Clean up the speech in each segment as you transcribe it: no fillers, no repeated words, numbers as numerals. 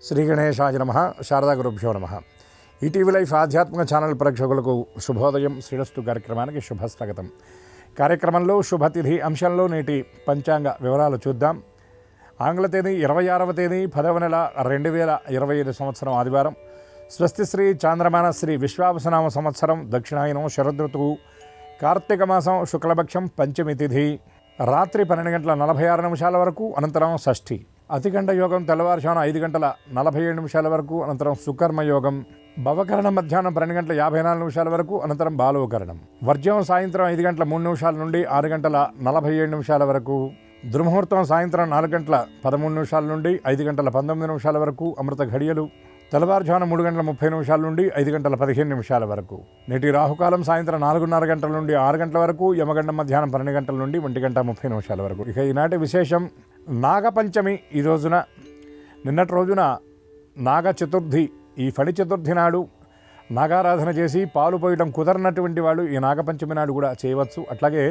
శ్రీ గణేశాయ నమః. శారదా గురుభ్యో నమః. ఈటీవీ లైఫ్ ఆధ్యాత్మిక ఛానల్ ప్రేక్షకులకు శుభోదయం. శ్రీరస్తు కార్యక్రమానికి శుభస్వాగతం. కార్యక్రమంలో శుభతిథి అంశంలో నేటి పంచాంగ వివరాలు చూద్దాం. ఆంగ్ల తేదీ 26వ తేదీ 10వ నెల 2025 సంవత్సరం ఆదివారం. స్వస్తి శ్రీ చాంద్రమాన శ్రీ విశ్వావసనామ సంవత్సరం దక్షిణాయనం శరదృతువు కార్తీక మాసం శుక్లపక్షం పంచమి తిథి రాత్రి 12:46 వరకు, అనంతరం షష్ఠి. అతికంఠ యోగం తెల్లవారుజామున 5:47 వరకు, అనంతరం సుకర్మ యోగం. భవకరణం మధ్యాహ్నం 12:54 వరకు, అనంతరం బాలోకరణం. వర్జ్యం సాయంత్రం 5:03 నుండి 6:47 వరకు. దుర్ముహూర్తం సాయంత్రం 4:13 నుండి 5:19 వరకు. అమృత ఘడియలు తెల్లవారుజామున 3:30 నుండి 5:15 వరకు. నేటి రాహుకాలం సాయంత్రం 4:30 గంటల నుండి 6 గంటల వరకు. యమగండం మధ్యాహ్నం 12 గంటల నుండి 1:30 వరకు. ఇక ఈనాటి విశేషం నాగపంచమి. ఈ రోజున నిన్నటి రోజున నాగ చతుర్థి. ఈ ఫణి చతుర్థి నాడు నాగారాధన చేసి పాలు పోయడం కుదరనటువంటి వాళ్ళు ఈ నాగపంచమి నాడు కూడా చేయవచ్చు. అట్లాగే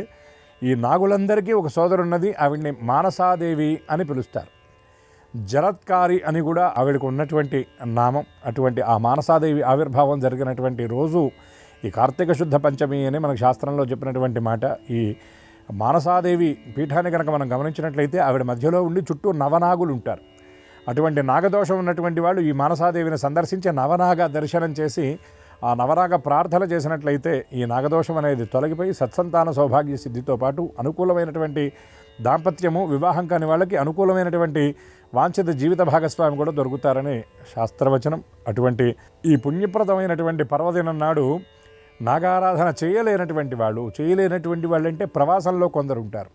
ఈ నాగులందరికీ ఒక సోదరున్నది, ఆవిడ్ని మానసాదేవి అని పిలుస్తారు. జలత్కారి అని కూడా ఆవిడకు ఉన్నటువంటి నామం. అటువంటి ఆ మానసాదేవి ఆవిర్భావం జరిగినటువంటి రోజు ఈ కార్తీక శుద్ధ పంచమి అని మనకు శాస్త్రంలో చెప్పినటువంటి మాట. ఈ మానసాదేవి పీఠాన్ని కనుక మనం గమనించినట్లయితే ఆవిడ మధ్యలో ఉండి చుట్టూ నవనాగులు ఉంటారు. అటువంటి నాగదోషం ఉన్నటువంటి వాళ్ళు ఈ మానసాదేవిని సందర్శించి నవనాగ దర్శనం చేసి ఆ నవనాగ ప్రార్థన చేసినట్లయితే ఈ నాగదోషం అనేది తొలగిపోయి సత్సంతాన సౌభాగ్య సిద్ధితో పాటు అనుకూలమైనటువంటి దాంపత్యము, వివాహం కాని వాళ్ళకి అనుకూలమైనటువంటి వాంఛిత జీవిత భాగస్వామి కూడా దొరుకుతారని శాస్త్రవచనం. అటువంటి ఈ పుణ్యప్రదమైనటువంటి పర్వదినం నాడు నాగారాధన చేయలేనటువంటి వాళ్ళు అంటే ప్రవాసంలో కొందరు ఉంటారు.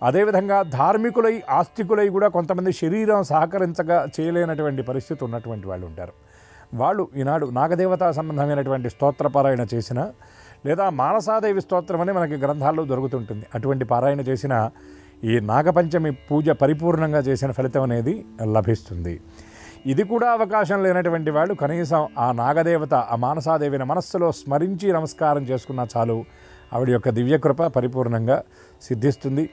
అదేవిధంగా ధార్మికులై ఆస్తికులై కూడా కొంతమంది శరీరం సహకరించగా చేయలేనటువంటి పరిస్థితి ఉన్నటువంటి వాళ్ళు ఉంటారు. వాళ్ళు ఈనాడు నాగదేవతా సంబంధమైనటువంటి స్తోత్రపారాయణ చేసిన లేదా మానసాదేవి స్తోత్రం అని మనకి గ్రంథాల్లో దొరుకుతుంటుంది. అటువంటి పారాయణ చేసిన ఈ నాగపంచమి పూజ పరిపూర్ణంగా చేసిన ఫలితం అనేది లభిస్తుంది. ఇది కూడా అవకాశం లేనటువంటి వాళ్ళు కనీసం ఆ నాగదేవత ఆ మానసాదేవిని మనస్సులో స్మరించి నమస్కారం చేసుకున్నా చాలు, ఆవిడ యొక్క దివ్యకృప పరిపూర్ణంగా సిద్ధిస్తుంది.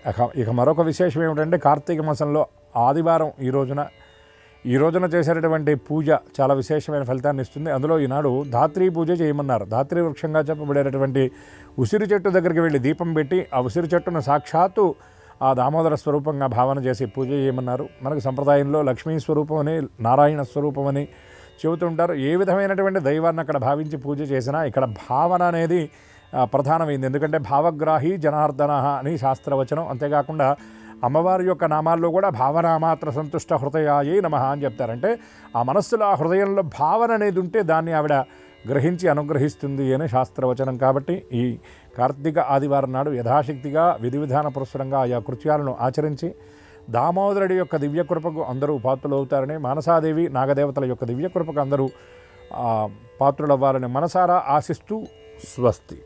ఇక మరొక విశేషం ఏమిటంటే కార్తీక మాసంలో ఆదివారం ఈ రోజున చేసేటటువంటి పూజ చాలా విశేషమైన ఫలితాన్ని ఇస్తుంది. అందులో ఈనాడు ధాత్రీ పూజ చేయమన్నారు. ధాత్రీ వృక్షంగా చెప్పబడేటటువంటి ఉసిరి చెట్టు దగ్గరికి వెళ్ళి దీపం పెట్టి ఆ ఉసిరి చెట్టును సాక్షాత్తు ఆ దామోదర స్వరూపంగా భావన చేసి పూజ చేయమన్నారు. మనకు సంప్రదాయంలో లక్ష్మీ స్వరూపం అని, నారాయణ స్వరూపం అని చెబుతుంటారు. ఏ విధమైనటువంటి దైవాన్ని అక్కడ భావించి పూజ చేసినా ఇక్కడ భావన అనేది ప్రధానమైంది. ఎందుకంటే భావగ్రాహి జనార్దన అని శాస్త్రవచనం. అంతేకాకుండా అమ్మవారి యొక్క నామాల్లో కూడా భావనామాత్ర సంతుష్ట హృదయాయే నమః అని చెప్తారంటే ఆ మనస్సులో ఆ హృదయంలో భావన అనేది ఉంటే దాన్ని ఆవిడ గ్రహించి అనుగ్రహిస్తుంది అని శాస్త్రవచనం. కాబట్టి ఈ కార్తీక ఆదివారం నాడు యథాశక్తిగా విధి విధాన పురస్సరంగా ఆయా కృత్యాలను ఆచరించి దామోదరుడి యొక్క దివ్యకృపకు అందరూ పాత్రులు అవుతారని, మానసాదేవి నాగదేవతల యొక్క దివ్యకృపకు అందరూ పాత్రులవ్వాలని మనసారా ఆశిస్తూ స్వస్తి.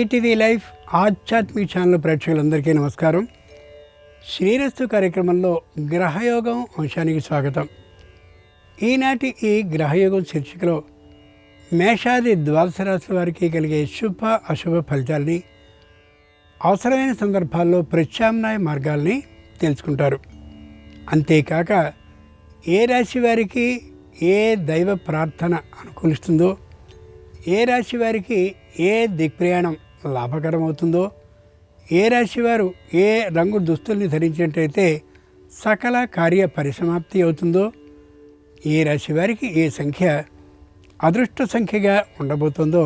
ఈటీవీ లైఫ్ ఆధ్యాత్మిక ఛానల్ ప్రేక్షకులందరికీ నమస్కారం. శ్రీరస్తు కార్యక్రమంలో గ్రహయోగం అంశానికి స్వాగతం. ఈనాటి ఈ గ్రహయోగం శీర్షికలో మేషాది ద్వాదశ రాశుల వారికి కలిగే శుభ అశుభ ఫలితాలని, అవసరమైన సందర్భాల్లో ప్రత్యామ్నాయ మార్గాల్ని తెలుసుకుంటారు. అంతేకాక ఏ రాశి వారికి ఏ దైవ ప్రార్థన అనుకూలిస్తుందో, ఏ రాశి వారికి ఏ దిక్ప్రయాణం లాభకరమవుతుందో, ఏ రాశివారు ఏ రంగు దుస్తుల్ని ధరించినట్టయితే సకల కార్య పరిసమాప్తి అవుతుందో, ఏ రాశి వారికి ఏ సంఖ్య అదృష్ట సంఖ్యగా ఉండబోతుందో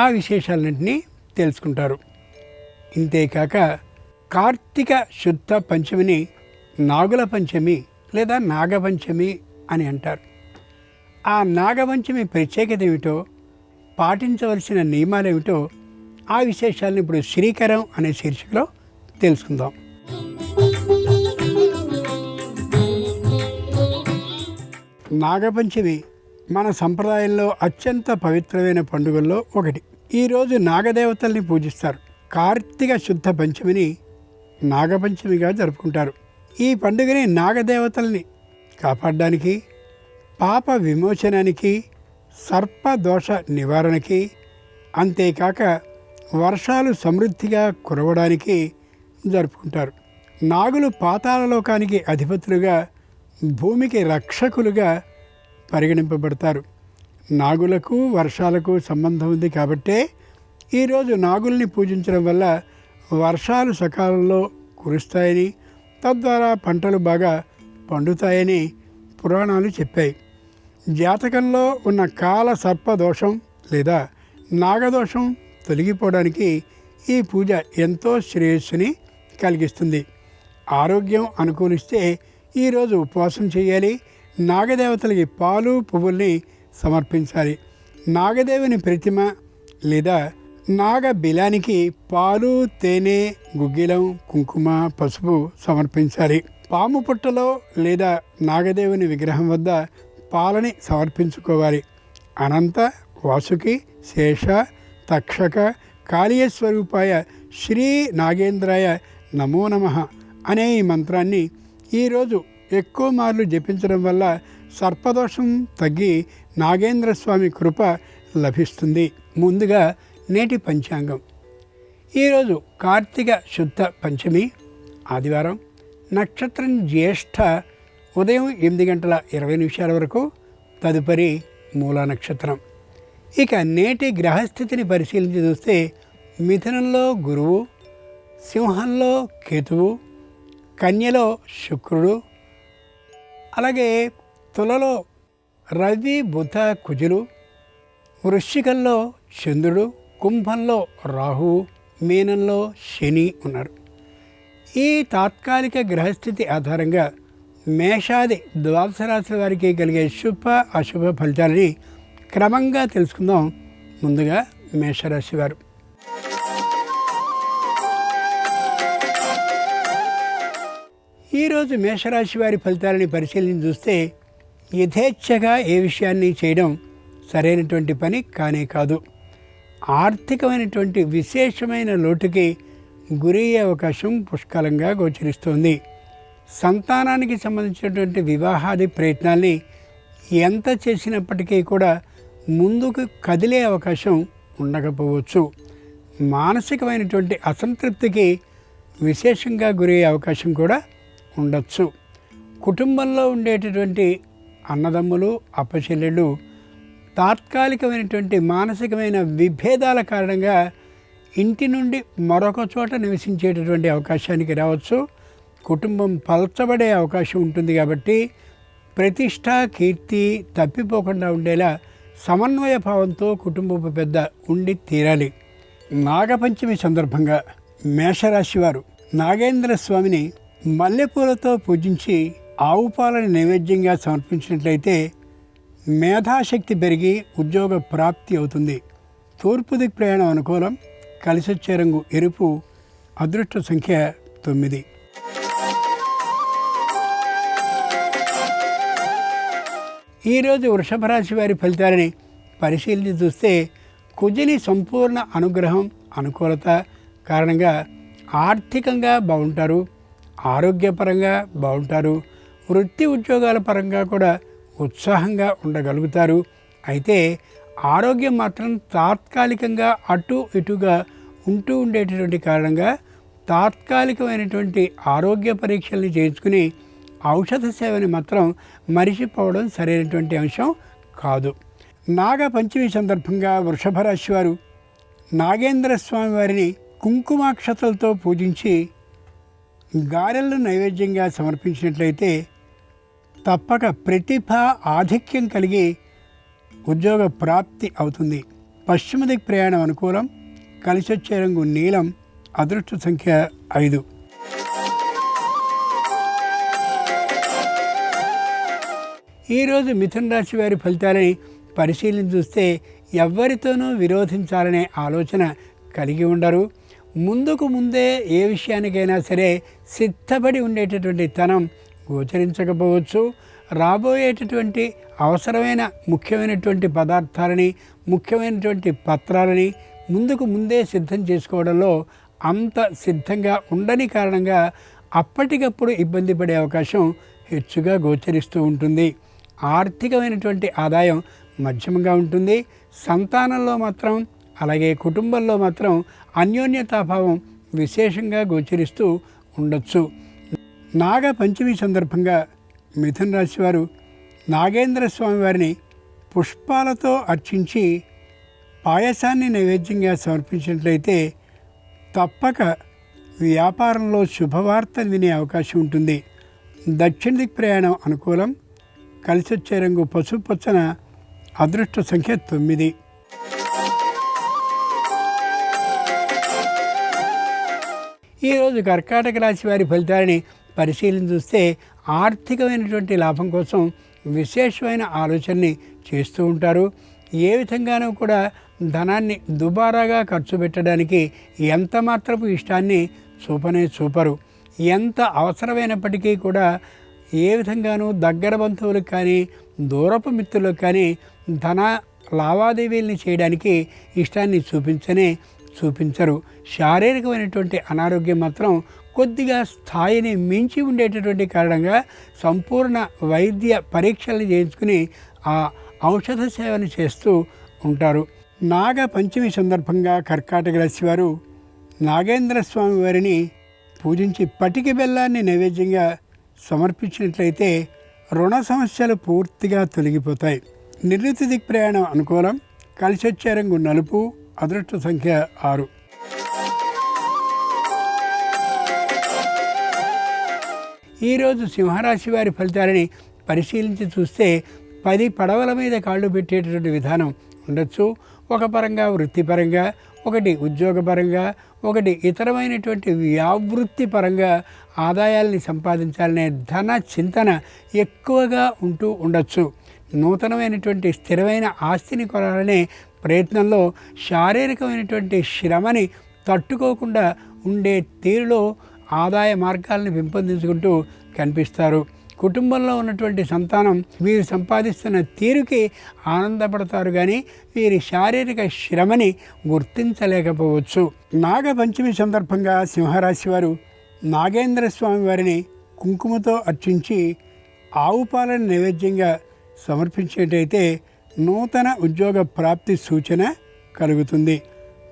ఆ విశేషాలన్నింటినీ తెలుసుకుంటారు. ఇంతేకాక కార్తీక శుద్ధ పంచమిని నాగుల పంచమి లేదా నాగపంచమి అని అంటారు. ఆ నాగపంచమి ప్రత్యేకత ఏమిటో, పాటించవలసిన నియమాలు ఏమిటో ఆ విశేషాలను ఇప్పుడు శ్రీకరం అనే శీర్షికలో తెలుసుకుందాం. నాగపంచమి మన సంప్రదాయంలో అత్యంత పవిత్రమైన పండుగల్లో ఒకటి. ఈరోజు నాగదేవతల్ని పూజిస్తారు. కార్తీక శుద్ధ పంచమిని నాగపంచమిగా జరుపుకుంటారు. ఈ పండుగని నాగదేవతల్ని కాపాడడానికి, పాప విమోచనానికి, సర్పదోష నివారణకి, అంతేకాక వర్షాలు సమృద్ధిగా కురవడానికి జరుపుకుంటారు. నాగులు పాతాళలోకానికి అధిపతులుగా, భూమికి రక్షకులుగా పరిగణింపబడతారు. నాగులకు వర్షాలకు సంబంధం ఉంది కాబట్టే ఈరోజు నాగుల్ని పూజించడం వల్ల వర్షాలు సకాలంలో కురుస్తాయని, తద్వారా పంటలు బాగా పండుతాయని పురాణాలు చెప్పాయి. జాతకంలో ఉన్న కాల సర్పదోషం లేదా నాగదోషం తొలగిపోవడానికి ఈ పూజ ఎంతో శ్రేయస్సుని కలిగిస్తుంది. ఆరోగ్యం అనుకూలిస్తే ఈరోజు ఉపవాసం చేయాలి. నాగదేవతలకి పాలు పువ్వుల్ని సమర్పించాలి. నాగదేవుని ప్రతిమ లేదా నాగబిలానికి పాలు, తేనె, గుగ్గిలం, కుంకుమ, పసుపు సమర్పించాలి. పాము పుట్టలో లేదా నాగదేవుని విగ్రహం వద్ద పాలని సమర్పించుకోవాలి. అనంత, వాసుకి, శేష, తక్షక, కాళీయస్వరూపాయ శ్రీ నాగేంద్రాయ నమో నమః అనే ఈ మంత్రాన్ని ఈరోజు ఎక్కువ మార్లు జపించడం వల్ల సర్పదోషం తగ్గి నాగేంద్ర స్వామి కృప లభిస్తుంది. ముందుగా నేటి పంచాంగం. ఈరోజు కార్తీక శుద్ధ పంచమి, ఆదివారం. నక్షత్రం జ్యేష్ఠ, ఉదయం 8:20 వరకు. తదుపరి మూలా నక్షత్రం. ఇక నేటి గ్రహస్థితిని పరిశీలించి చూస్తే మిథునంలో గురువు, సింహంలో కేతువు, కన్యలో శుక్రుడు, అలాగే తులలో రవి, బుధ, కుజులు, వృశ్చికంలో చంద్రుడు, కుంభంలో రాహువు, మీనంలో శని ఉన్నారు. ఈ తాత్కాలిక గ్రహస్థితి ఆధారంగా మేషాది ద్వాదశ రాశుల వారికి కలిగే శుభ అశుభ ఫలితాలని క్రమంగా తెలుసుకుందాం. ముందుగా మేషరాశి వారు. ఈరోజు మేషరాశి వారి ఫలితాలని పరిశీలించి చూస్తే యథేచ్ఛగా ఏ విషయాన్ని చేయడం సరైనటువంటి పని కానే కాదు. ఆర్థికమైనటువంటి విశేషమైన లోటుకి గురయ్యే అవకాశం పుష్కలంగా గోచరిస్తోంది. సంతానానికి సంబంధించినటువంటి వివాహాది ప్రయత్నాల్ని ఎంత చేసినప్పటికీ కూడా ముందుకు కదిలే అవకాశం ఉండకపోవచ్చు. మానసికమైనటువంటి అసంతృప్తికి విశేషంగా గురయ్యే అవకాశం కూడా ఉండొచ్చు. కుటుంబంలో ఉండేటటువంటి అన్నదమ్ములు, అప్పచెల్లెళ్ళు తాత్కాలికమైనటువంటి మానసికమైన విభేదాల కారణంగా ఇంటి నుండి మరొక చోట నివసించేటటువంటి అవకాశానికి రావచ్చు. కుటుంబం పలచబడే అవకాశం ఉంటుంది కాబట్టి ప్రతిష్ట, కీర్తి తప్పిపోకుండా ఉండేలా సమన్వయ భావంతో కుటుంబపు పెద్ద ఉండి తీరాలి. నాగపంచమి సందర్భంగా మేషరాశి వారు నాగేంద్ర స్వామిని మల్లెపూలతో పూజించి ఆవు పాలని నైవేద్యంగా సమర్పించినట్లయితే మేధాశక్తి పెరిగి ఉద్యోగ ప్రాప్తి అవుతుంది. తూర్పు దిక్కు ప్రయాణం అనుకూలం. కలిసొచ్చే రంగు ఎరుపు. అదృష్ట సంఖ్య 9. ఈరోజు వృషభ రాశి వారి ఫలితాలని పరిశీలించి చూస్తే కుజుని సంపూర్ణ అనుగ్రహం, అనుకూలత కారణంగా ఆర్థికంగా బాగుంటారు, ఆరోగ్యపరంగా బాగుంటారు, వృత్తి ఉద్యోగాల పరంగా కూడా ఉత్సాహంగా ఉండగలుగుతారు. అయితే ఆరోగ్యం మాత్రం తాత్కాలికంగా అటు ఇటుగా ఉంటూ ఉండేటటువంటి కారణంగా తాత్కాలికమైనటువంటి ఆరోగ్య పరీక్షల్ని చేయించుకుని ఔషధ సేవని మాత్రం మరిచిపోవడం సరైనటువంటి అంశం కాదు. నాగపంచమి సందర్భంగా వృషభ రాశి వారు నాగేంద్ర స్వామి వారిని కుంకుమాక్షతలతో పూజించి గారెలను నైవేద్యంగా సమర్పించినట్లయితే తప్పక ప్రతిభ ఆధిక్యం కలిగి ఉద్యోగ ప్రాప్తి అవుతుంది. పశ్చిమ దిక్కు ప్రయాణం అనుకూలం. కలిసొచ్చే రంగు నీలం. అదృష్ట సంఖ్య 5. ఈరోజు మిథున రాశి వారి ఫలితాలని పరిశీలించి చూస్తే ఎవ్వరితోనూ విరోధించాలనే ఆలోచన కలిగి ఉండరు. ముందుకు ముందే ఏ విషయానికైనా సరే సిద్ధపడి ఉండేటటువంటి తనం గోచరించకపోవచ్చు. రాబోయేటటువంటి అవసరమైన ముఖ్యమైనటువంటి పదార్థాలని, ముఖ్యమైనటువంటి పత్రాలని ముందుకు ముందే సిద్ధం చేసుకోవడంలో అంత సిద్ధంగా ఉండని కారణంగా అప్పటికప్పుడు ఇబ్బంది పడే అవకాశం హెచ్చుగా గోచరిస్తూ ఉంటుంది. ఆర్థికమైనటువంటి ఆదాయం మధ్యమంగా ఉంటుంది. సంతానంలో మాత్రం అలాగే కుటుంబంలో మాత్రం అన్యోన్యతాభావం విశేషంగా గోచరిస్తూ ఉండొచ్చు. నాగ పంచమి సందర్భంగా మిథున రాశి వారు నాగేంద్ర స్వామి వారిని పుష్పాలతో అర్చించి పాయసాన్ని నైవేద్యంగా సమర్పించినట్లయితే తప్పక వ్యాపారంలో శుభవార్తలు వినే అవకాశం ఉంటుంది. దక్షిణ దిక్ ప్రయాణం అనుకూలం. కలిసి వచ్చే రంగు పసుపు పచ్చన. అదృష్ట సంఖ్య 9. ఈరోజు కర్కాటక రాశి వారి ఫలితాలని పరిశీలన చూస్తే ఆర్థికమైనటువంటి లాభం కోసం విశేషమైన ఆలోచనని చేస్తూ ఉంటారు. ఏ విధంగానూ కూడా ధనాన్ని దుబారాగా ఖర్చు పెట్టడానికి ఎంత మాత్రపు ఇష్టాన్ని చూపరు. ఎంత అవసరమైనప్పటికీ కూడా ఏ విధంగానూ దగ్గర బంధువులకు కానీ దూరపు మిత్రులకు కానీ ధన లావాదేవీల్ని చేయడానికి ఇష్టాన్ని చూపించరు. శారీరకమైనటువంటి అనారోగ్యం మాత్రం కొద్దిగా స్థాయిని మించి ఉండేటటువంటి కారణంగా సంపూర్ణ వైద్య పరీక్షలు చేయించుకుని ఆ ఔషధ సేవను చేస్తూ ఉంటారు. నాగ పంచమి సందర్భంగా కర్కాటక రాశి వారు నాగేంద్ర స్వామి వారిని పూజించి పటిక బెల్లాన్ని నైవేద్యంగా సమర్పించినట్లయితే రుణ సమస్యలు పూర్తిగా తొలగిపోతాయి. నిర్ణీత దిక్ ప్రయాణం అనుకూలం. కలిసి వచ్చే రంగు నలుపు. అదృష్ట సంఖ్య 6. ఈరోజు సింహరాశి వారి ఫలితాలని పరిశీలించి చూస్తే 10 పడవల మీద కాళ్ళు పెట్టేటటువంటి విధానం ఉండొచ్చు. ఒక పరంగా వృత్తిపరంగా, ఒకటి ఉద్యోగపరంగా, ఒకటి ఇతరమైనటువంటి వ్యావృత్తి పరంగా ఆదాయాల్ని సంపాదించాలనే ధన చింతన ఎక్కువగా ఉంటూ ఉండొచ్చు. నూతనమైనటువంటి స్థిరమైన ఆస్తిని కొనాలనే ప్రయత్నంలో శారీరకమైనటువంటి శ్రమని తట్టుకోకుండా ఉండే తీరులో ఆదాయ మార్గాలను పెంపొందించుకుంటూ కనిపిస్తారు. కుటుంబంలో ఉన్నటువంటి సంతానం వీరు సంపాదిస్తున్న తీరుకి ఆనందపడతారు, కానీ వీరి శారీరక శ్రమని గుర్తించలేకపోవచ్చు. నాగ పంచమి సందర్భంగా సింహరాశి వారు నాగేంద్ర స్వామి వారిని కుంకుమతో అర్చించి ఆవు పాలను నైవేద్యంగా సమర్పించేటైతే నూతన ఉద్యోగ ప్రాప్తి సూచన కలుగుతుంది.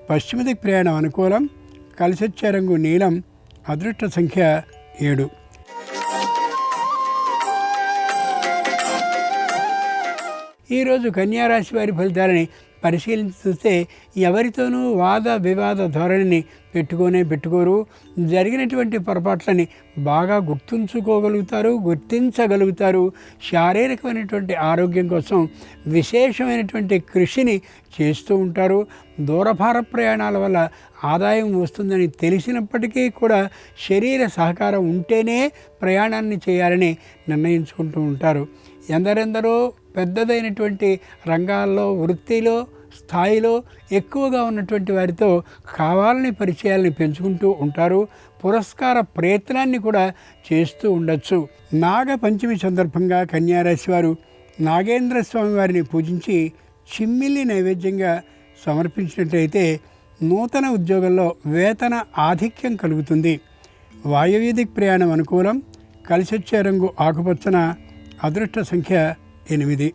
పశ్చిమ దిక్ ప్రయాణం అనుకూలం. కలిసొచ్చే రంగు నీలం. అదృష్ట సంఖ్య 7. ఈరోజు కన్యారాశి వారి ఫలితాలని పరిశీలించి చూస్తే ఎవరితోనూ వాద వివాద ధోరణిని పెట్టుకోరు. జరిగినటువంటి పొరపాట్లని బాగా గుర్తించగలుగుతారు. శారీరకమైనటువంటి ఆరోగ్యం కోసం విశేషమైనటువంటి కృషిని చేస్తూ ఉంటారు. దూరభార ప్రయాణాల వల్ల ఆదాయం వస్తుందని తెలిసినప్పటికీ కూడా శరీర సహకారం ఉంటేనే ప్రయాణాన్ని చేయాలని నిర్ణయించుకుంటూ ఉంటారు. ఎందరెందరో పెద్దదైనటువంటి రంగాల్లో, వృత్తిలో, స్థాయిలో ఎక్కువగా ఉన్నటువంటి వారితో కావాలని పరిచయాలని పెంచుకుంటూ ఉంటారు. పురస్కార ప్రయత్నాన్ని కూడా చేస్తూ ఉండొచ్చు. నాగ పంచమి సందర్భంగా కన్యారాశి వారు నాగేంద్ర స్వామి వారిని పూజించి చిమ్మిలి నైవేద్యంగా సమర్పించినట్లయితే నూతన ఉద్యోగంలో వేతన ఆధిక్యం కలుగుతుంది. వాయువ్యదిక్ ప్రయాణం అనుకూలం. కలిసొచ్చే రంగు ఆకుపచ్చన. అదృష్ట సంఖ్య 8.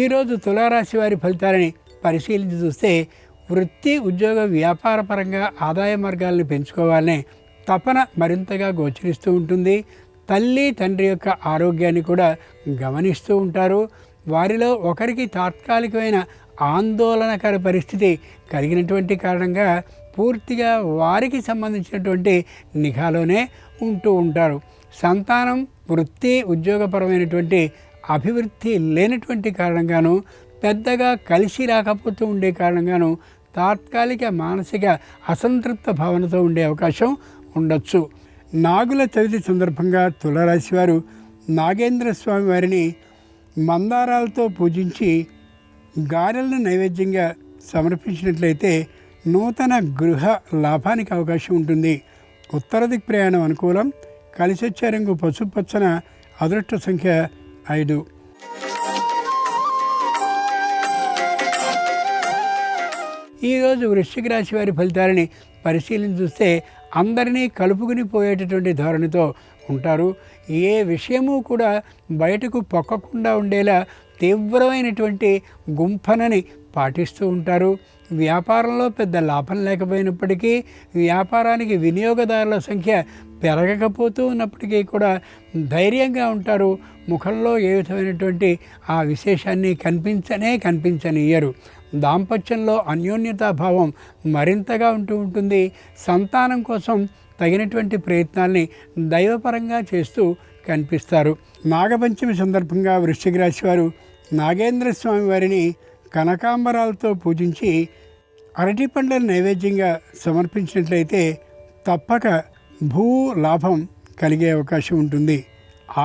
ఈరోజు తులారాశి వారి ఫలితాలని పరిశీలించి చూస్తే వృత్తి, ఉద్యోగ, వ్యాపార పరంగా ఆదాయ మార్గాలను పెంచుకోవాలనే తపన మరింతగా గోచరిస్తూ ఉంటుంది. తల్లి, తండ్రి యొక్క ఆరోగ్యాన్ని కూడా గమనిస్తూ ఉంటారు. వారిలో ఒకరికి తాత్కాలికమైన ఆందోళనకర పరిస్థితి కలిగినటువంటి కారణంగా పూర్తిగా వారికి సంబంధించినటువంటి నిఘాలోనే ఉంటూ ఉంటారు. సంతానం, వృత్తి, ఉద్యోగపరమైనటువంటి అభివృద్ధి లేనటువంటి కారణంగాను, పెద్దగా కలిసి రాకపోతూ ఉండే కారణంగాను తాత్కాలిక మానసిక అసంతృప్త భావనతో ఉండే అవకాశం ఉండొచ్చు. నాగుల చవితి సందర్భంగా తులారాశి వారు నాగేంద్ర స్వామి వారిని మందారాలతో పూజించి గారెలను నైవేద్యంగా సమర్పించినట్లయితే నూతన గృహ లాభానికి అవకాశం ఉంటుంది. ఉత్తర దిక్ ప్రయాణం అనుకూలం. కలిసొచ్చే రంగు పసుపు పచ్చన. అదృష్ట సంఖ్య 5. ఈరోజు వృశ్చిక రాశి వారి ఫలితాలని పరిశీలించి చూస్తే అందరినీ కలుపుకుని పోయేటటువంటి ధోరణితో ఉంటారు. ఏ విషయము కూడా బయటకు పొక్కకుండా ఉండేలా తీవ్రమైనటువంటి గుంఫనని పాటిస్తూ ఉంటారు. వ్యాపారంలో పెద్ద లాభం లేకపోయినప్పటికీ, వ్యాపారానికి వినియోగదారుల సంఖ్య పెరగకపోతూ ఉన్నప్పటికీ కూడా ధైర్యంగా ఉంటారు. ముఖంలో ఏ విధమైనటువంటి ఆ విశేషాన్ని కనిపించనియ్యరు. దాంపత్యంలో అన్యోన్యతాభావం మరింతగా ఉంటుంది. సంతానం కోసం తగినటువంటి ప్రయత్నాల్ని దైవపరంగా చేస్తూ కనిపిస్తారు. నాగపంచమి సందర్భంగా వృశ్చిక రాశి వారు నాగేంద్ర స్వామి వారిని కనకాంబరాలతో పూజించి అరటి పండ్లను నైవేద్యంగా సమర్పించినట్లయితే తప్పక భూ లాభం కలిగే అవకాశం ఉంటుంది.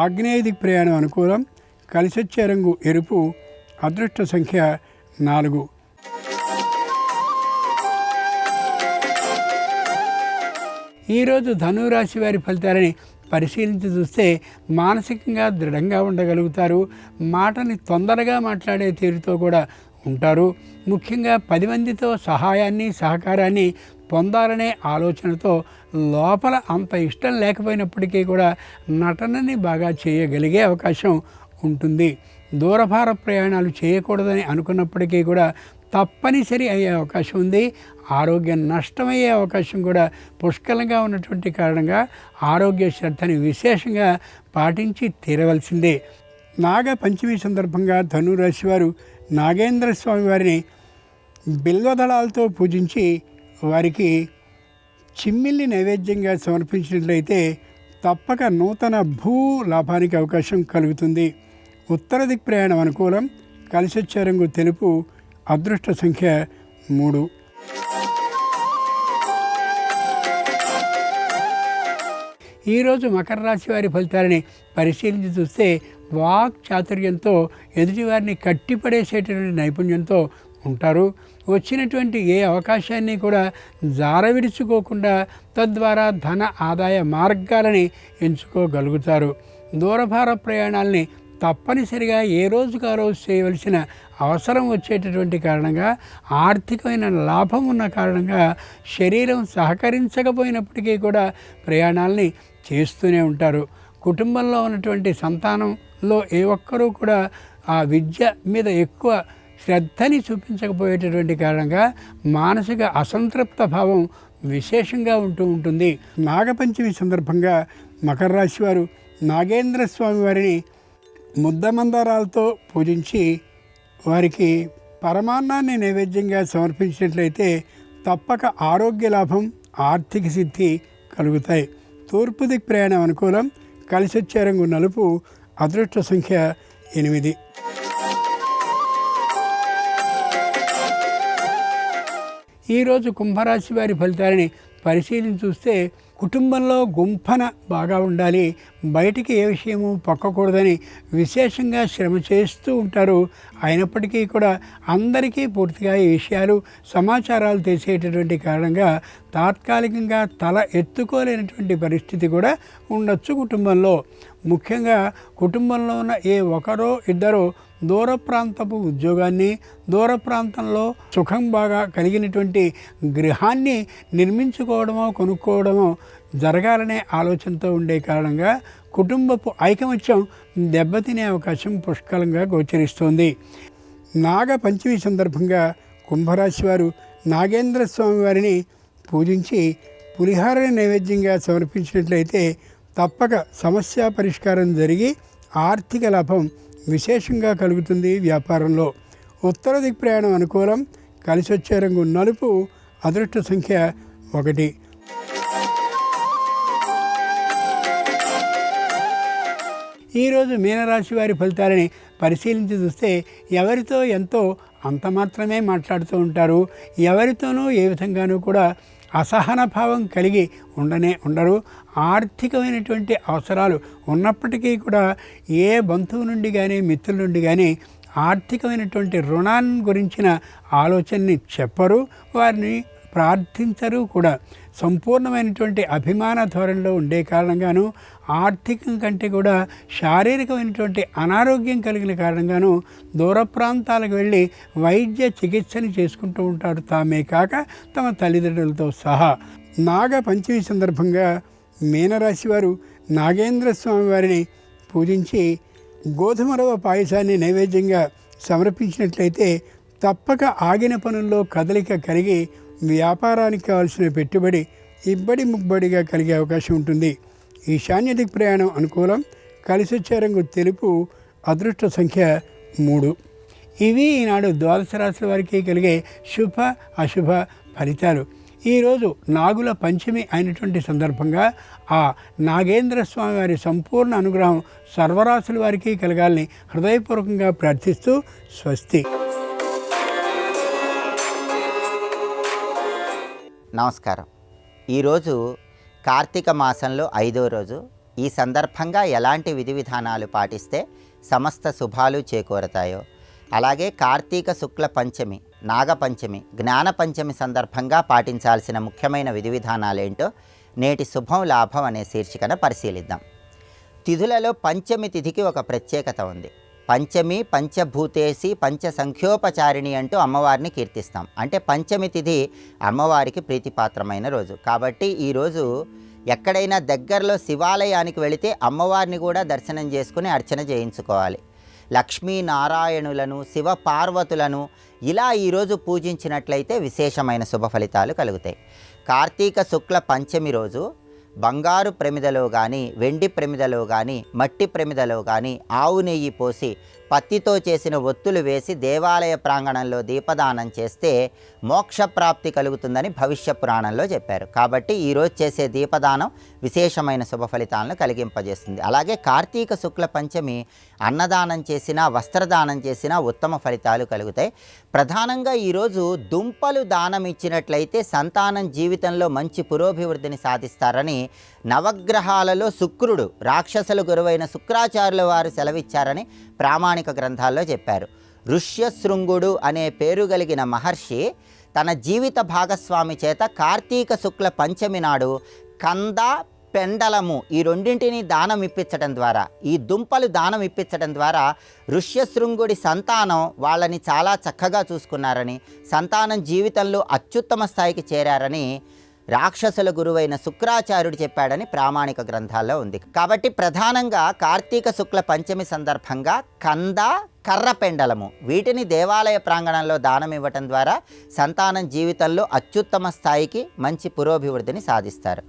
ఆగ్నేయ దిక్ ప్రయాణం అనుకూలం. కలిసొచ్చే రంగు ఎరుపు. అదృష్ట సంఖ్య 4. ఈరోజు ధనురాశి వారి ఫలితాలని పరిశీలించి చూస్తే మానసికంగా దృఢంగా ఉండగలుగుతారు. మాటని తొందరగా మాట్లాడే తీరుతో కూడా ఉంటారు. ముఖ్యంగా 10 మందితో సహాయాన్ని సహకారాన్ని పొందాలనే ఆలోచనతో లోపల అంత ఇష్టం లేకపోయినప్పటికీ కూడా నటనని బాగా చేయగలిగే అవకాశం ఉంటుంది. దూరభార ప్రయాణాలు చేయకూడదని అనుకున్నప్పటికీ కూడా తప్పనిసరి అయ్యే అవకాశం ఉంది. ఆరోగ్యం నష్టమయ్యే అవకాశం కూడా పుష్కలంగా ఉన్నటువంటి కారణంగా ఆరోగ్య శ్రద్ధని విశేషంగా పాటించి తీరవలసిందే. నాగ పంచమి సందర్భంగా ధనురాశి వారు నాగేంద్ర స్వామి వారిని బిల్వదళాలతో పూజించి వారికి చిమ్మిల్ని నైవేద్యంగా సమర్పించినట్లయితే తప్పక నూతన భూ లాభానికి అవకాశం కలుగుతుంది. ఉత్తర దిక్ ప్రయాణం అనుకూలం. కలిసొచ్చే రంగు తెలుపు. అదృష్ట సంఖ్య 3. ఈరోజు మకర రాశి వారి ఫలితాలని పరిశీలించి చూస్తే వాక్ చాతుర్యంతో ఎదుటివారిని కట్టిపడేసేటటువంటి నైపుణ్యంతో ఉంటారు. వచ్చినటువంటి ఏ అవకాశాన్ని కూడా జారవిడుచుకోకుండా తద్వారా ధన ఆదాయ మార్గాలని ఎంచుకోగలుగుతారు. దూరభార ప్రయాణాలని తప్పనిసరిగా ఏ రోజుకు ఆ రోజు చేయవలసిన అవసరం వచ్చేటటువంటి కారణంగా, ఆర్థికమైన లాభం ఉన్న కారణంగా శరీరం సహకరించకపోయినప్పటికీ కూడా ప్రయాణాలని చేస్తూనే ఉంటారు. కుటుంబంలో ఉన్నటువంటి సంతానంలో ఏ ఒక్కరూ కూడా ఆ విద్య మీద ఎక్కువ శ్రద్ధని చూపించకపోయేటటువంటి కారణంగా మానసిక అసంతృప్త భావం విశేషంగా ఉంటుంది. నాగపంచమి సందర్భంగా మకర రాశి వారు నాగేంద్ర స్వామి వారిని ముద్దమందారాలతో పూజించి వారికి పరమాన్నాన్ని నైవేద్యంగా సమర్పించినట్లయితే తప్పక ఆరోగ్య లాభం, ఆర్థిక సిద్ధి కలుగుతాయి. తూర్పు దిక్ ప్రయాణం అనుకూలం. కలిసొచ్చే రంగు నలుపు. అదృష్ట సంఖ్య 8. ఈరోజు కుంభరాశి వారి ఫలితాలని పరిశీలించి చూస్తే కుటుంబంలో గుంఫన బాగా ఉండాలి. బయటికి ఏ విషయము పక్కకూడదని విశేషంగా శ్రమ చేస్తూ ఉంటారు. అయినప్పటికీ కూడా అందరికీ పూర్తిగా ఈ విషయాలు సమాచారాలు తెలిసేటటువంటి కారణంగా తాత్కాలికంగా తల ఎత్తుకోలేనటువంటి పరిస్థితి కూడా ఉండొచ్చు కుటుంబంలో. ముఖ్యంగా కుటుంబంలో ఉన్న ఏ ఒకరో ఇద్దరో దూర ప్రాంతపు ఉద్యోగాన్ని, దూర ప్రాంతంలో సుఖం బాగా కలిగినటువంటి గృహాన్ని నిర్మించుకోవడమో కొనుక్కోవడమో జరగాలనే ఆలోచనతో ఉండే కారణంగా కుటుంబపు ఐకమత్యం దెబ్బతినే అవకాశం పుష్కలంగా గోచరిస్తోంది. నాగ పంచమి సందర్భంగా కుంభరాశి వారు నాగేంద్ర స్వామి వారిని పూజించి పులిహారని నైవేద్యంగా సమర్పించినట్లయితే తప్పక సమస్య పరిష్కారం జరిగి ఆర్థిక లాభం విశేషంగా కలుగుతుంది వ్యాపారంలో. ఉత్తర దిక్ ప్రయాణం అనుకూలం. కలిసొచ్చే రంగు నలుపు. అదృష్ట సంఖ్య 1. ఈరోజు మీనరాశి వారి ఫలితాలని పరిశీలించి చూస్తే ఎవరితో ఎంతో అంత మాత్రమే మాట్లాడుతూ ఉంటారు. ఎవరితోనూ ఏ విధంగానూ కూడా అసహన భావం కలిగి ఉండరు. ఆర్థికమైనటువంటి అవసరాలు ఉన్నప్పటికీ కూడా ఏ బంధువు నుండి కానీ మిత్రుల నుండి కానీ ఆర్థికమైనటువంటి రుణాన్ని గురించిన ఆలోచనని చెప్పరు, వారిని ప్రార్థించరు కూడా. సంపూర్ణమైనటువంటి అభిమాన ధోరణిలో ఉండే కారణంగాను, ఆర్థికం కంటే కూడా శారీరకమైనటువంటి అనారోగ్యం కలిగిన కారణంగాను దూర ప్రాంతాలకు వెళ్ళి వైద్య చికిత్సని చేసుకుంటూ ఉంటారు, తామే కాక తమ తల్లిదండ్రులతో సహా. నాగ పంచమి సందర్భంగా మీనరాశి వారు నాగేంద్ర స్వామి వారిని పూజించి గోధుమ రవ్వ పాయసాన్ని నైవేద్యంగా సమర్పించినట్లయితే తప్పక ఆగిన పనుల్లో కదలిక కలిగి వ్యాపారానికి కావాల్సిన పెట్టుబడి ఇబ్బడి ముబ్బడిగా కలిగే అవకాశం ఉంటుంది. ఈశాన్య దిక్ ప్రయాణం అనుకూలం. కలిసొచ్చే రంగు తెలుపు. అదృష్ట సంఖ్య 3. ఇవి ఈనాడు ద్వాదశ రాశుల వారికి కలిగే శుభ అశుభ ఫలితాలు. ఈరోజు నాగుల పంచమి అయినటువంటి సందర్భంగా ఆ నాగేంద్ర స్వామి వారి సంపూర్ణ అనుగ్రహం సర్వరాశుల వారికి కలగాలని హృదయపూర్వకంగా ప్రార్థిస్తూ స్వస్తి. నమస్కారం. ఈరోజు కార్తీక మాసంలో 5వ రోజు. ఈ సందర్భంగా ఎలాంటి విధి విధానాలు పాటిస్తే సమస్త శుభాలు చేకూరతాయో, అలాగే కార్తీక శుక్ల పంచమి, నాగపంచమి, జ్ఞాన పంచమి సందర్భంగా పాటించాల్సిన ముఖ్యమైన విధి విధానాలేంటో నేటి శుభం లాభం అనే శీర్షికన పరిశీలిద్దాం. తిథులలో పంచమి తిథికి ఒక ప్రత్యేకత ఉంది. పంచమి పంచభూతేసి పంచ సంఖ్యోపచారిణి అంటూ అమ్మవారిని కీర్తిస్తాం. అంటే పంచమి తిథి అమ్మవారికి ప్రీతిపాత్రమైన రోజు. కాబట్టి ఈరోజు ఎక్కడైనా దగ్గరలో శివాలయానికి వెళితే అమ్మవారిని కూడా దర్శనం చేసుకుని అర్చన చేయించుకోవాలి. లక్ష్మీనారాయణులను, శివ పార్వతులను ఇలా ఈరోజు పూజించినట్లయితే విశేషమైన శుభ ఫలితాలు కలుగుతాయి. కార్తీక శుక్ల పంచమి రోజు బంగారు ప్రమిదలో కానీ, వెండి ప్రమిదలో కానీ, మట్టి ప్రమిదలో కానీ ఆవు నెయ్యి పోసి పత్తితో చేసిన ఒత్తులు వేసి దేవాలయ ప్రాంగణంలో దీపదానం చేస్తే మోక్షప్రాప్తి కలుగుతుందని భవిష్య పురాణంలో చెప్పారు. కాబట్టి ఈరోజు చేసే దీపదానం విశేషమైన శుభ ఫలితాలను కలిగింపజేస్తుంది. అలాగే కార్తీక శుక్ల పంచమి అన్నదానం చేసినా, వస్త్రదానం చేసినా ఉత్తమ ఫలితాలు కలుగుతాయి. ప్రధానంగా ఈరోజు దుంపలు దానం ఇచ్చినట్లయితే సంతానం జీవితంలో మంచి పురోభివృద్ధిని సాధిస్తారని నవగ్రహాలలో శుక్రుడు, రాక్షసుల గురువైన శుక్రాచార్యుల వారు సెలవిచ్చారని ప్రామాణిక గ్రంథాల్లో చెప్పారు. ఋష్యశృంగుడు అనే పేరు కలిగిన మహర్షి తన జీవిత భాగస్వామి చేత కార్తీక శుక్ల పంచమి నాడు కంద, పెండలము ఈ రెండింటిని దానం ఇప్పించడం ద్వారా, ఈ దుంపలు దానం ఇప్పించడం ద్వారా ఋష్యశృంగుడి సంతానం వాళ్ళని చాలా చక్కగా చూసుకున్నారని, సంతానం జీవితంలో అత్యుత్తమ స్థాయికి చేరారని రాక్షసుల గురువైన శుక్రాచార్యుడు చెప్పాడని ప్రామాణిక గ్రంథాల్లో ఉంది. కాబట్టి ప్రధానంగా కార్తీక శుక్ల పంచమి సందర్భంగా కంద, కర్ర పెండలము వీటిని దేవాలయ ప్రాంగణంలో దానం ఇవ్వటం ద్వారా సంతానం జీవితంలో అత్యుత్తమ స్థాయికి మంచి పురోభివృద్ధిని సాధిస్తారు.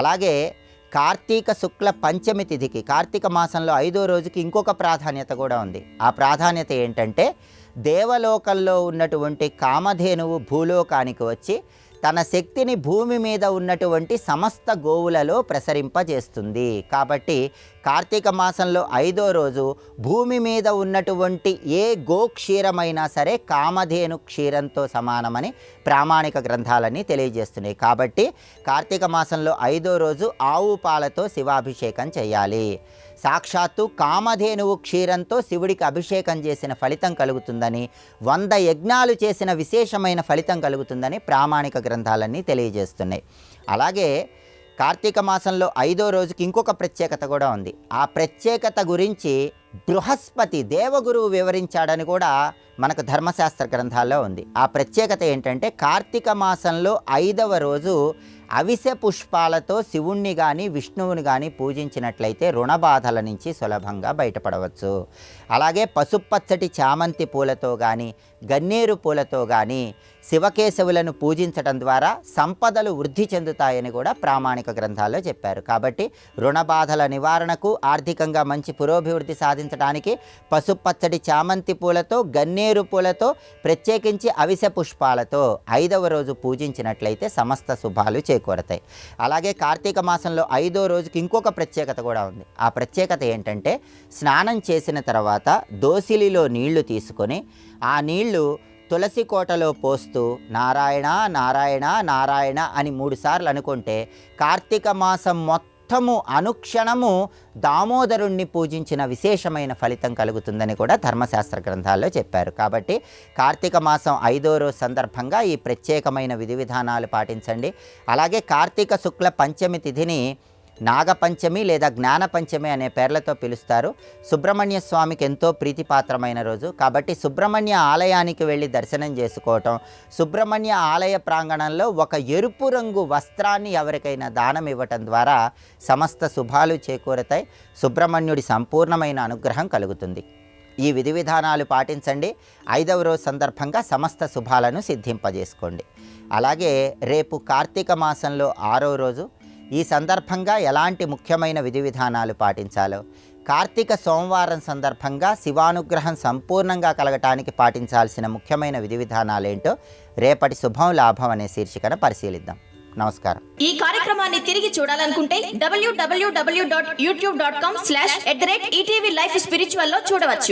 అలాగే కార్తీక శుక్ల పంచమి తిథికి, కార్తీక మాసంలో 5వ రోజుకి ఇంకొక ప్రాధాన్యత కూడా ఉంది. ఆ ప్రాధాన్యత ఏంటంటే దేవలోకంలో ఉన్నటువంటి కామధేనువు భూలోకానికి వచ్చి తన శక్తిని భూమి మీద ఉన్నటువంటి సమస్త గోవులలో ప్రసరింపజేస్తుంది. కాబట్టి కార్తీక మాసంలో 5వ రోజు భూమి మీద ఉన్నటువంటి ఏ గోక్షీరమైనా సరే కామధేను క్షీరంతో సమానమని ప్రామాణిక గ్రంథాలన్నీ తెలియజేస్తున్నాయి. కాబట్టి కార్తీక మాసంలో 5వ రోజు ఆవు పాలతో శివాభిషేకం చేయాలి. సాక్షాత్తు కామధేనువు క్షీరంతో శివుడికి అభిషేకం చేసిన ఫలితం కలుగుతుందని, 100 యజ్ఞాలు చేసిన విశేషమైన ఫలితం కలుగుతుందని ప్రామాణిక గ్రంథాలన్నీ తెలియజేస్తున్నాయి. అలాగే కార్తీక మాసంలో 5వ రోజుకి ఇంకొక ప్రత్యేకత కూడా ఉంది. ఆ ప్రత్యేకత గురించి బృహస్పతి దేవగురువు వివరించాడని కూడా మనకు ధర్మశాస్త్ర గ్రంథాల్లో ఉంది. ఆ ప్రత్యేకత ఏంటంటే కార్తీక మాసంలో 5వ రోజు అవిసె పుష్పాలతో శివుణ్ణి కానీ విష్ణువుని కానీ పూజించినట్లయితే రుణబాధల నుంచి సులభంగా బయటపడవచ్చు. అలాగే పసుపచ్చటి చామంతి పూలతో కానీ, గన్నేరు పూలతో కానీ శివకేశవులను పూజించడం ద్వారా సంపదలు వృద్ధి చెందుతాయని కూడా ప్రామాణిక గ్రంథాల్లో చెప్పారు. కాబట్టి రుణబాధల నివారణకు, ఆర్థికంగా మంచి పురోభివృద్ధి సాధించడానికి పసుపచ్చటి చామంతి పూలతో, గన్నేరు పూలతో, ప్రత్యేకించి అవిసె పుష్పాలతో 5వ రోజు పూజించినట్లయితే సమస్త శుభాలు చేకూరతాయి. అలాగే కార్తీక మాసంలో 5వ రోజుకి ఇంకొక ప్రత్యేకత కూడా ఉంది. ఆ ప్రత్యేకత ఏంటంటే స్నానం చేసిన తర్వాత దోసిలిలో నీళ్లు తీసుకొని ఆ నీళ్లు తులసి కోటలో పోస్తూ నారాయణ నారాయణ నారాయణ అని 3 సార్లు అనుకుంటే కార్తీక మాసం మొత్తము అనుక్షణము దామోదరుణ్ణి పూజించిన విశేషమైన ఫలితం కలుగుతుందని కూడా ధర్మశాస్త్ర గ్రంథాల్లో చెప్పారు. కాబట్టి కార్తీక మాసం 5వ రోజు సందర్భంగా ఈ ప్రత్యేకమైన విధి విధానాలు పాటించండి. అలాగే కార్తీక శుక్ల పంచమి తిథిని నాగపంచమి లేదా జ్ఞానపంచమి అనే పేర్లతో పిలుస్తారు. సుబ్రహ్మణ్య స్వామికి ఎంతో ప్రీతిపాత్రమైన రోజు కాబట్టి సుబ్రహ్మణ్య ఆలయానికి వెళ్ళి దర్శనం చేసుకోవటం, సుబ్రహ్మణ్య ఆలయ ప్రాంగణంలో ఒక ఎరుపు రంగు వస్త్రాన్ని ఎవరికైనా దానం ఇవ్వటం ద్వారా సమస్త శుభాలు చేకూరతాయి. సుబ్రహ్మణ్యుడి సంపూర్ణమైన అనుగ్రహం కలుగుతుంది. ఈ విధి విధానాలు పాటించండి. 5వ రోజు సందర్భంగా సమస్త శుభాలను సిద్ధింపజేసుకోండి. అలాగే రేపు కార్తీక మాసంలో 6వ రోజు. ఈ సందర్భంగా ఎలాంటి ముఖ్యమైన విధి విధానాలు పాటించాలో, కార్తీక సోమవారం సందర్భంగా శివానుగ్రహం సంపూర్ణంగా కలగటానికి పాటించాల్సిన ముఖ్యమైన విధి విధానాలేంటో రేపటి శుభం లాభం అనే శీర్షికన పరిశీలిద్దాం. నమస్కారం. ఈ కార్యక్రమాన్ని తిరిగి చూడాలనుకుంటే www.youtube.com/ETV Life Spiritual లో చూడవచ్చు.